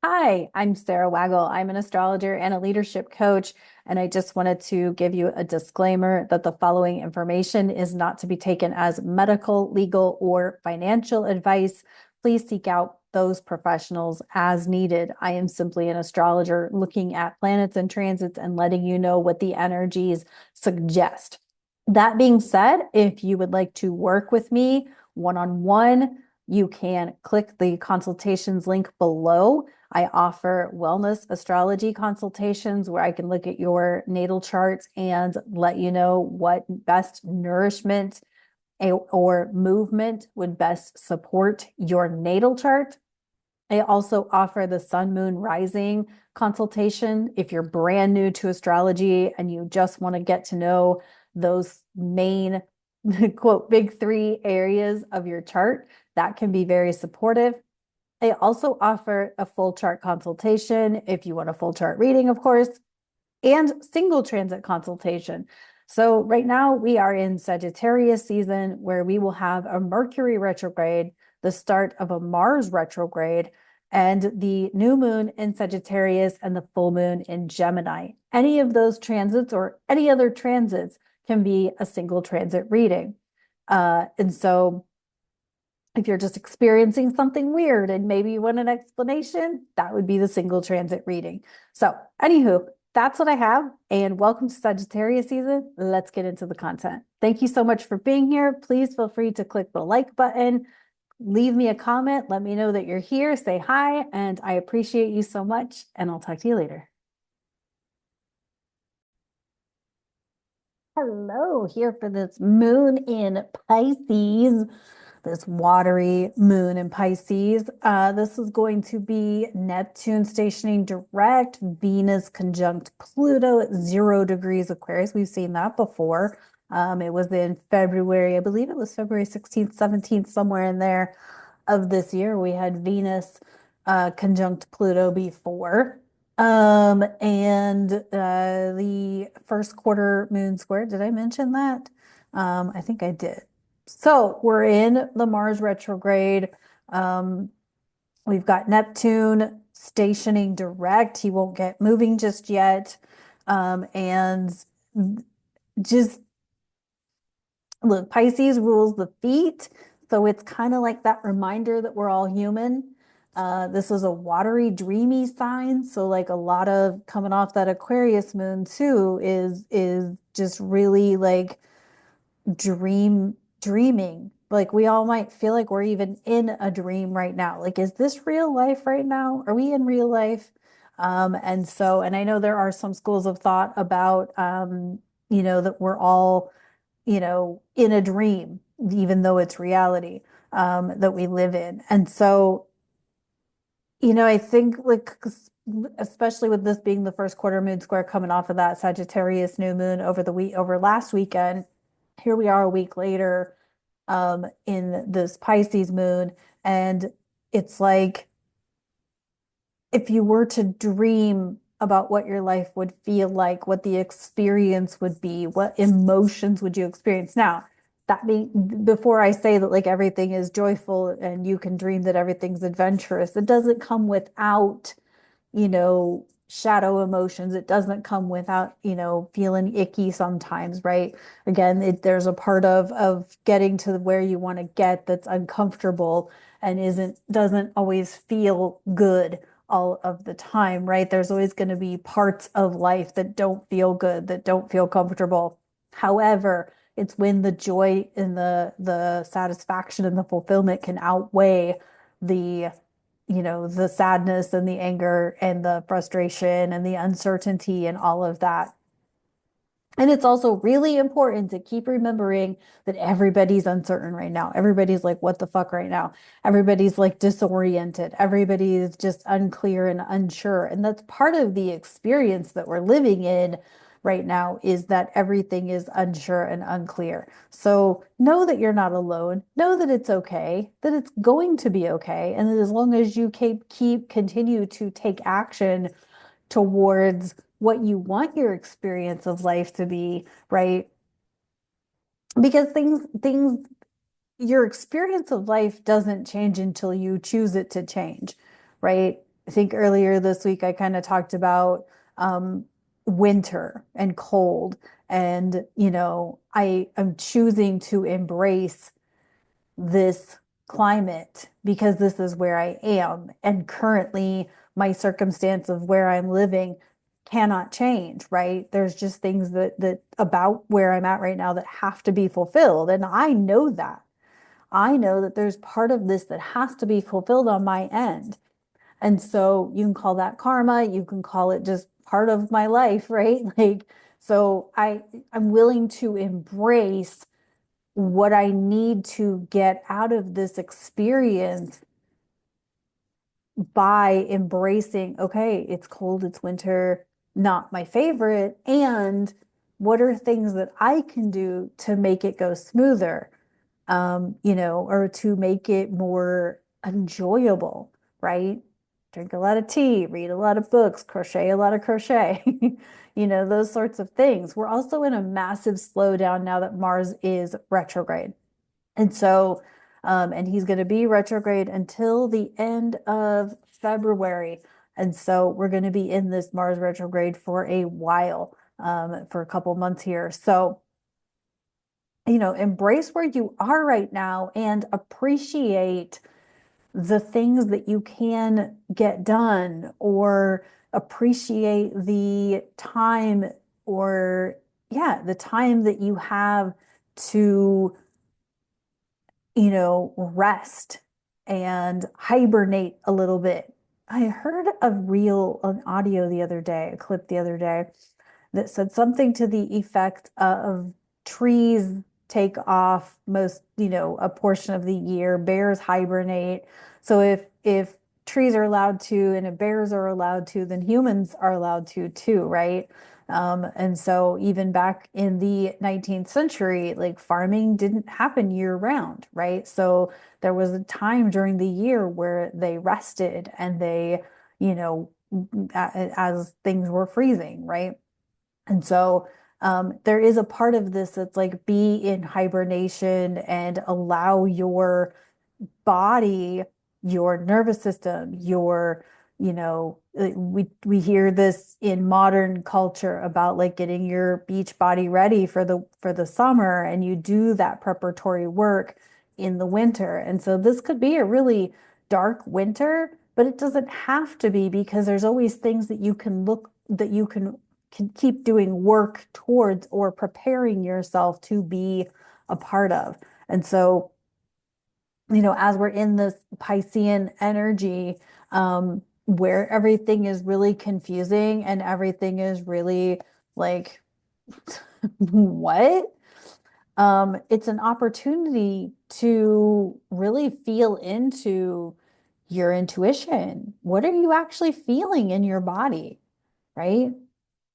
Hi, I'm Sara Waggle. I'm an astrologer and a leadership coach, and I just wanted to give you a disclaimer that the following information is not to be taken as medical, legal, or financial advice. Please seek out those professionals as needed. I am simply an astrologer looking at planets and transits and letting you know what the energies suggest. That being said, if you would like to work with me one-on-one, you can click the consultations link below. I offer wellness astrology consultations where I can look at your natal chart and let you know what best nourishment or movement would best support your natal chart. I also offer the sun, moon, rising consultation. If you're brand new to astrology and you just want to get to know those main, quote, big three areas of your chart, that can be very supportive. I also offer a full chart consultation if you want a full chart reading, of course, and single transit consultation. So right now we are in Sagittarius season where we will have a Mercury retrograde, the start of a Mars retrograde, and the new moon in Sagittarius and the full moon in Gemini. Any of those transits or any other transits can be a single transit reading. And so if you're just experiencing something weird and maybe you want an explanation, that would be the single transit reading. So, anywho, that's what I have. And welcome to Sagittarius season. Let's get into the content. Thank you so much for being here. Please feel free to click the like button, leave me a comment, let me know that you're here, say hi, and I appreciate you so much. And I'll talk to you later. Hello, here for this moon in Pisces, this watery moon in Pisces. This is going to be Neptune stationing direct, Venus conjunct Pluto at 0 degrees Aquarius. We've seen that before. It was in February, I believe it was February 16th, 17th, somewhere in there of this year. We had Venus conjunct Pluto before. And the first quarter moon square, did I mention that? I think I did. So we're in the Mars retrograde. Um, we've got Neptune stationing direct. He won't get moving just yet. And just look, Pisces rules the feet. So it's kind of like that reminder that we're all human. This is a watery, dreamy sign. So like a lot of coming off that Aquarius moon too is just really like dreaming. Like we all might feel like we're even in a dream right now. Like, is this real life right now? Are we in real life? And I know there are some schools of thought about that we're all in a dream, even though it's reality, that we live in. And so, I think like, especially with this being the first quarter moon square coming off of that Sagittarius new moon over last weekend, here we are a week later, in this Pisces moon. And it's like, if you were to dream about what your life would feel like, what the experience would be, what emotions would you experience? Now, that being before I say that like everything is joyful and you can dream that everything's adventurous, it doesn't come without, shadow emotions. It doesn't come without, feeling icky sometimes, right? Again, there's a part of getting to where you want to get that's uncomfortable and doesn't always feel good all of the time, right? There's always going to be parts of life that don't feel good, that don't feel comfortable. However, it's when the joy and the satisfaction and the fulfillment can outweigh the the sadness and the anger and the frustration and the uncertainty and all of that. And it's also really important to keep remembering that everybody's uncertain right now. Everybody's like, what the fuck right now? Everybody's like disoriented. Everybody's just unclear and unsure. And that's part of the experience that we're living in right now is that everything is unsure and unclear. So know that you're not alone. Know that it's okay, that it's going to be okay. And that as long as you continue to take action towards what you want your experience of life to be, right? Because your experience of life doesn't change until you choose it to change, right? I think earlier this week I kind of talked about um, winter and cold. And, I'm choosing to embrace this climate because this is where I am. And currently, my circumstance of where I'm living cannot change, right? There's just things that about where I'm at right now that have to be fulfilled. And I know that. I know that there's part of this that has to be fulfilled on my end. And so you can call that karma, you can call it just part of my life, right? Like, so I'm willing to embrace what I need to get out of this experience by embracing, okay, it's cold, it's winter, not my favorite. And what are things that I can do to make it go smoother, or to make it more enjoyable, right? Drink a lot of tea, read a lot of books, crochet a lot of crochet, those sorts of things. We're also in a massive slowdown now that Mars is retrograde. And so, and he's going to be retrograde until the end of February. And so we're going to be in this Mars retrograde for a while, for a couple months here. So, embrace where you are right now and appreciate the things that you can get done, or appreciate the time, or yeah, the time that you have to rest and hibernate a little bit. I heard an audio the other day, a clip the other day that said something to the effect of trees take off most, a portion of the year, bears hibernate. So if trees are allowed to and if bears are allowed to, then humans are allowed to too, right? And so even back in the 19th century, like farming didn't happen year round, right? So there was a time during the year where they rested and they, you know, as things were freezing, right? And so there is a part of this that's like be in hibernation and allow your body, your nervous system, we hear this in modern culture about like getting your beach body ready for the summer, and you do that preparatory work in the winter. And so this could be a really dark winter, but it doesn't have to be, because there's always things that you can keep doing work towards or preparing yourself to be a part of. And so as we're in this Piscean energy, where everything is really confusing and everything is really like, what? It's an opportunity to really feel into your intuition. What are you actually feeling in your body, right?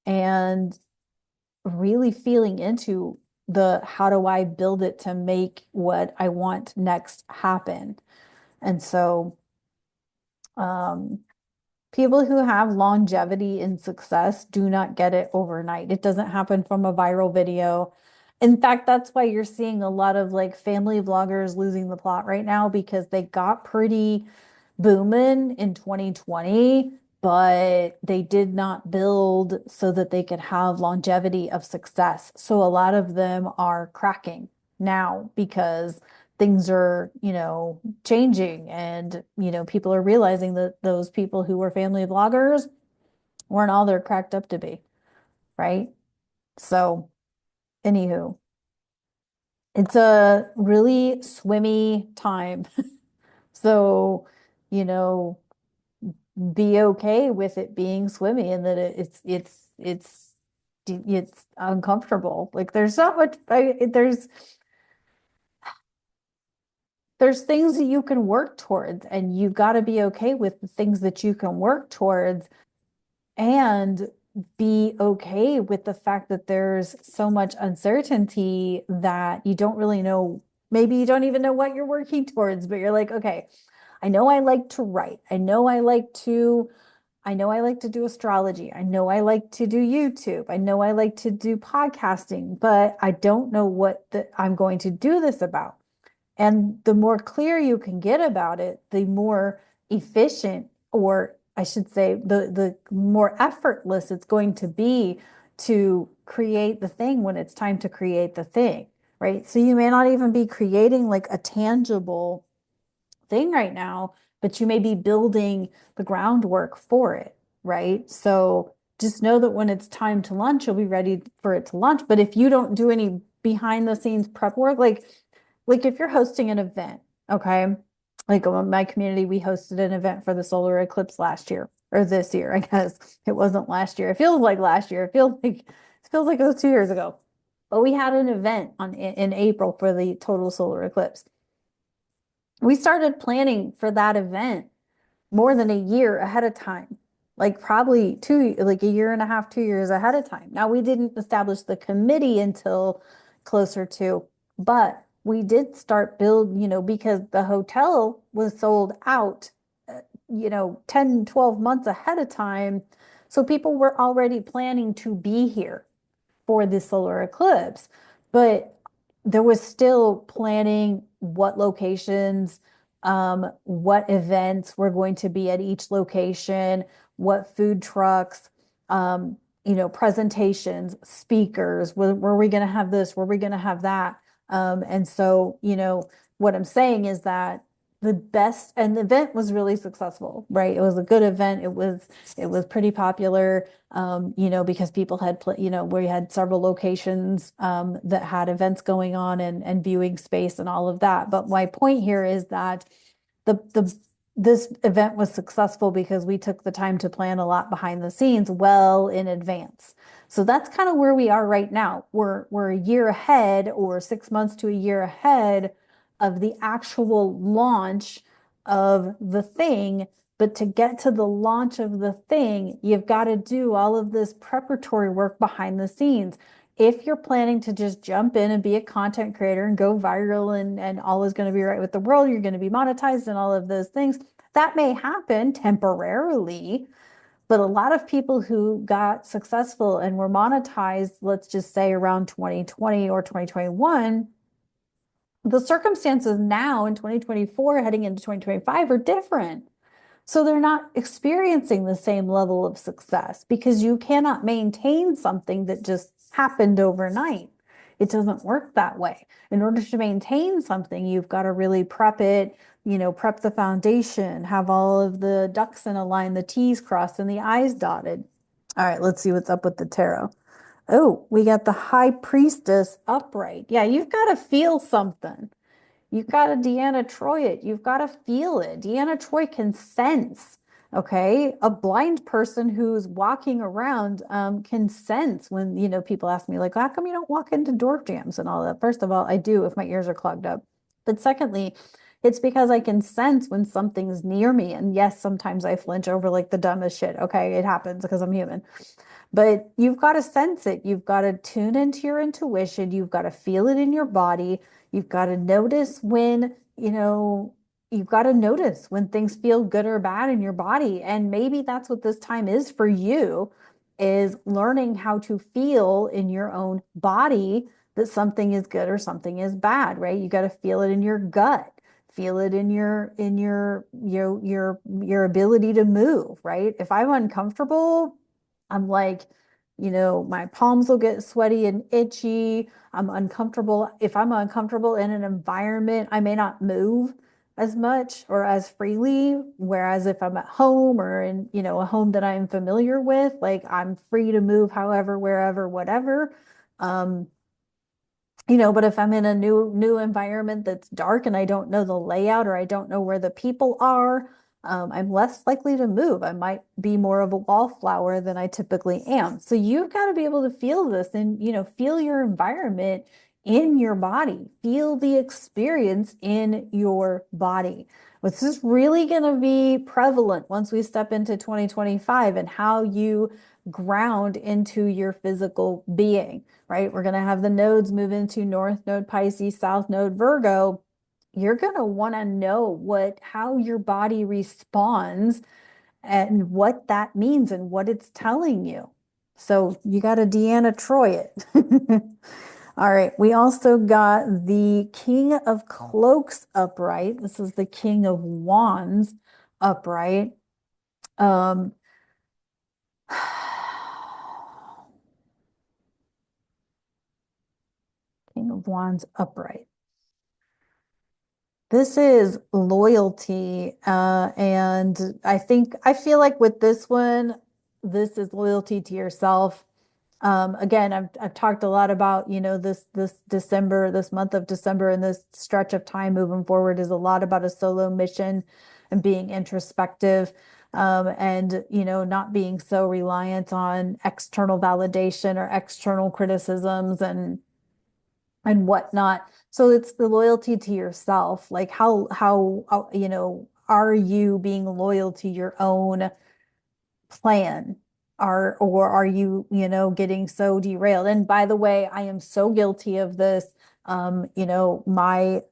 And really feeling into the how do I build it to make what I want next happen. And so, um, people who have longevity in success do not get it overnight. It doesn't happen from a viral video. In fact, that's why you're seeing a lot of like family vloggers losing the plot right now, because they got pretty booming in 2020, but they did not build so that they could have longevity of success. So a lot of them are cracking now because things are, changing, and, people are realizing that those people who were family vloggers weren't all they're cracked up to be, right? So, anywho, it's a really swimmy time. So, you know, be okay with it being swimmy, and that it's uncomfortable. Like there's not much there's things that you can work towards, and you've got to be okay with the things that you can work towards, and be okay with the fact that there's so much uncertainty that you don't really know. Maybe you don't even know what you're working towards, but you're like, okay, I know I like to write. I know I like to do astrology. I know I like to do YouTube. I know I like to do podcasting, but I don't know I'm going to do this about. And the more clear you can get about it, the more efficient, or I should say, the more effortless it's going to be to create the thing when it's time to create the thing, right? So you may not even be creating like a tangible thing right now, but you may be building the groundwork for it, right? So just know that when it's time to launch, you'll be ready for it to launch. But if you don't do any behind the scenes prep work, like if you're hosting an event, okay, like in my community, we hosted an event for the solar eclipse last year or this year, I guess. It wasn't last year. It feels like last year. It feels like it was 2 years ago. But we had an event in April for the total solar eclipse. We started planning for that event more than a year ahead of time, like probably like a year and a half, 2 years ahead of time. Now, we didn't establish the committee until closer to, but we did start because the hotel was sold out, 10, 12 months ahead of time. So people were already planning to be here for the solar eclipse, but there was still planning what locations, what events were going to be at each location, what food trucks, presentations, speakers, were we going to have this, were we going to have that? And so, what I'm saying is that the event was really successful, right? It was a good event. It was pretty popular, because people had, we had several locations that had events going on and viewing space and all of that. But my point here is that the this event was successful because we took the time to plan a lot behind the scenes well in advance. So that's kind of where we are right now. We're a year ahead or 6 months to a year ahead of the actual launch of the thing. But to get to the launch of the thing, you've got to do all of this preparatory work behind the scenes. If you're planning to just jump in and be a content creator and go viral and all is going to be right with the world, you're going to be monetized and all of those things, that may happen temporarily. But a lot of people who got successful and were monetized, let's just say around 2020 or 2021, the circumstances now in 2024 heading into 2025 are different. So they're not experiencing the same level of success because you cannot maintain something that just happened overnight. It doesn't work that way. In order to maintain something, you've got to really prep it, prep the foundation, have all of the ducks in a line, the T's crossed and the I's dotted. All right, let's see what's up with the tarot. Oh, we got the High Priestess upright. Yeah, you've got to feel something. You've got to Deanna Troy it. You've got to feel it. Deanna Troy can sense, okay? A blind person who's walking around can sense when, people ask me, like, how come you don't walk into door jams and all that? First of all, I do if my ears are clogged up. But secondly, it's because I can sense when something's near me. And yes, sometimes I flinch over like the dumbest shit. Okay, it happens because I'm human. But you've got to sense it. You've got to tune into your intuition. You've got to feel it in your body. You've got to notice when, you've got to notice when things feel good or bad in your body. And maybe that's what this time is for you, is learning how to feel in your own body that something is good or something is bad, right? You got to feel it in your gut, feel it in your ability to move, right? If I'm uncomfortable, I'm like, my palms will get sweaty and itchy. I'm uncomfortable. If I'm uncomfortable in an environment, I may not move as much or as freely. Whereas if I'm at home or in, a home that I'm familiar with, like I'm free to move however, wherever, whatever. Um, but if I'm in a new environment that's dark and I don't know the layout or I don't know where the people are, I'm less likely to move. I might be more of a wallflower than I typically am. So you've got to be able to feel this and, feel your environment in your body. Feel the experience in your body. This is really going to be prevalent once we step into 2025 and how you ground into your physical being, right? We're going to have the nodes move into North Node Pisces, South Node Virgo. You're going to want to know how your body responds and what that means and what it's telling you. So you got to Deanna Troy it. All right. We also got the King of Cloaks upright. This is the King of Wands upright. Um, King of Wands upright. This is loyalty. And I feel like with this one, this is loyalty to yourself. Again, I've talked a lot about, this December, this month of December, and this stretch of time moving forward is a lot about a solo mission and being introspective, and not being so reliant on external validation or external criticisms and whatnot. So it's the loyalty to yourself. Like how are you being loyal to your own plan? Or are you, getting so derailed? And by the way, I am so guilty of this. My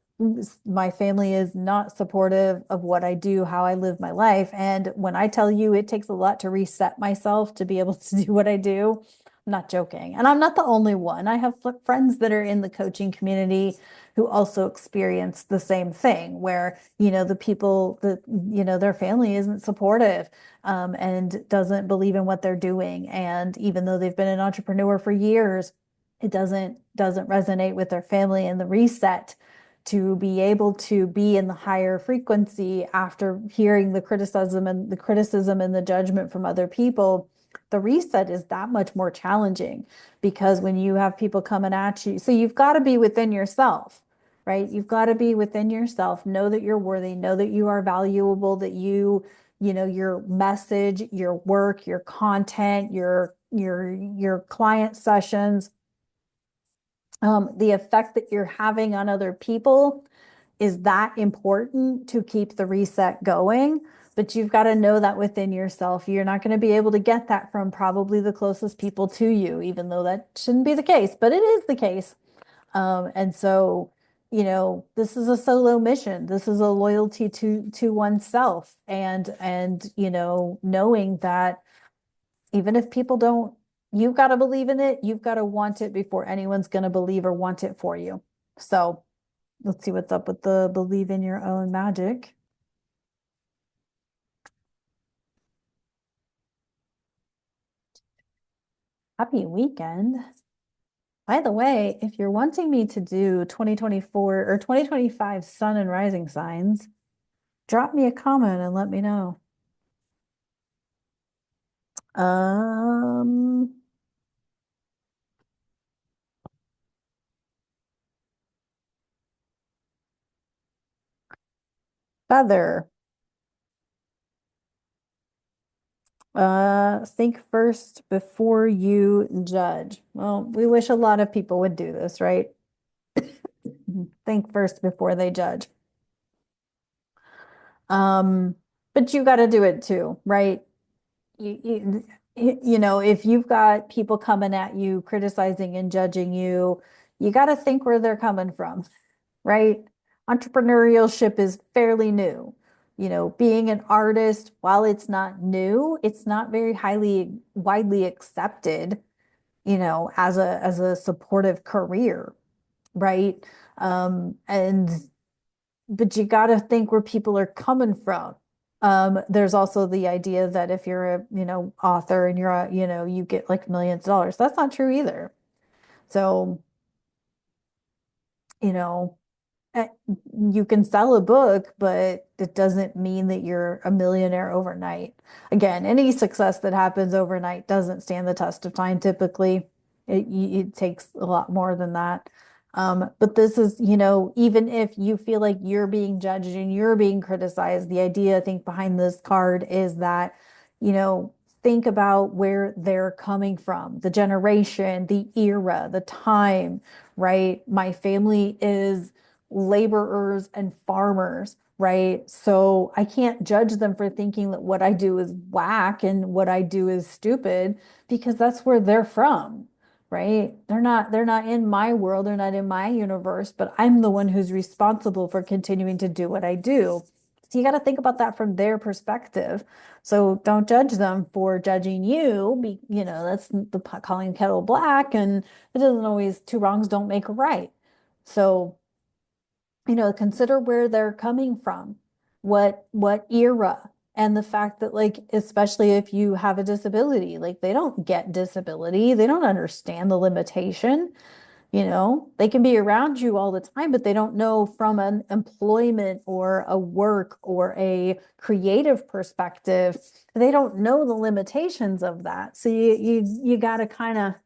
family is not supportive of what I do, how I live my life. And when I tell you it takes a lot to reset myself to be able to do what I do, I'm not joking. And I'm not the only one. I have friends that are in the coaching community who also experience the same thing, where, the people that, their family isn't supportive, and doesn't believe in what they're doing. And even though they've been an entrepreneur for years, it doesn't resonate with their family. And the reset to be able to be in the higher frequency after hearing the criticism and the judgment from other people, the reset is that much more challenging, because when you have people coming at you, so you've got to be within yourself, right? You've got to be within yourself, know that you're worthy, know that you are valuable, that your message, your work, your content, your client sessions, the effect that you're having on other people is that important to keep the reset going. But you've got to know that within yourself. You're not going to be able to get that from probably the closest people to you, even though that shouldn't be the case, but it is the case. And so, this is a solo mission. This is a loyalty to oneself, and knowing that even if people don't, you've got to believe in it. You've got to want it before anyone's going to believe or want it for you. So let's see what's up with the believe in your own magic. Happy weekend. By the way, if you're wanting me to do 2024 or 2025 sun and rising signs, drop me a comment and let me know. Um, Feather. Think first before you judge. Well, we wish a lot of people would do this, right? Think first before they judge. Um, but you got to do it too, right? If you've got people coming at you, criticizing and judging you, you got to think where they're coming from, right? Entrepreneurship is fairly new. Being an artist, while it's not new, it's not very highly widely accepted, as a supportive career, right? And but you got to think where people are coming from. There's also the idea that if you're a, author and you get like millions of dollars. That's not true either. So, you know, eh, you can sell a book, but it doesn't mean that you're a millionaire overnight. Again, any success that happens overnight doesn't stand the test of time typically. It takes a lot more than that. But this is, even if you feel like you're being judged and you're being criticized, the idea I think behind this card is that, you know, think about where they're coming from, the generation, the era, the time, right? My family is laborers and farmers, right? So I can't judge them for thinking that what I do is whack and what I do is stupid, because that's where they're from, right? They're not in my world, they're not in my universe, but I'm the one who's responsible for continuing to do what I do. So you got to think about that from their perspective. So don't judge them for judging you. That's the calling kettle black, and it doesn't always, two wrongs don't make a right. So consider where they're coming from, what era, And the fact that, like, especially if you have a disability, like, they don't get disability, they don't understand the limitation. They can be around you all the time, but they don't know from an employment or a work or a creative perspective. They don't know the limitations of that. So you got to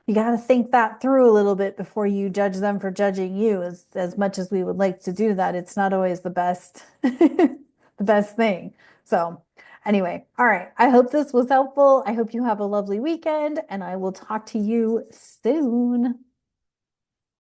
you got to think that through a little bit before you judge them for judging you. As much as we would like to do that, it's not always the best the best thing. So anyway, all right. I hope this was helpful. I hope you have a lovely weekend, and I will talk to you soon.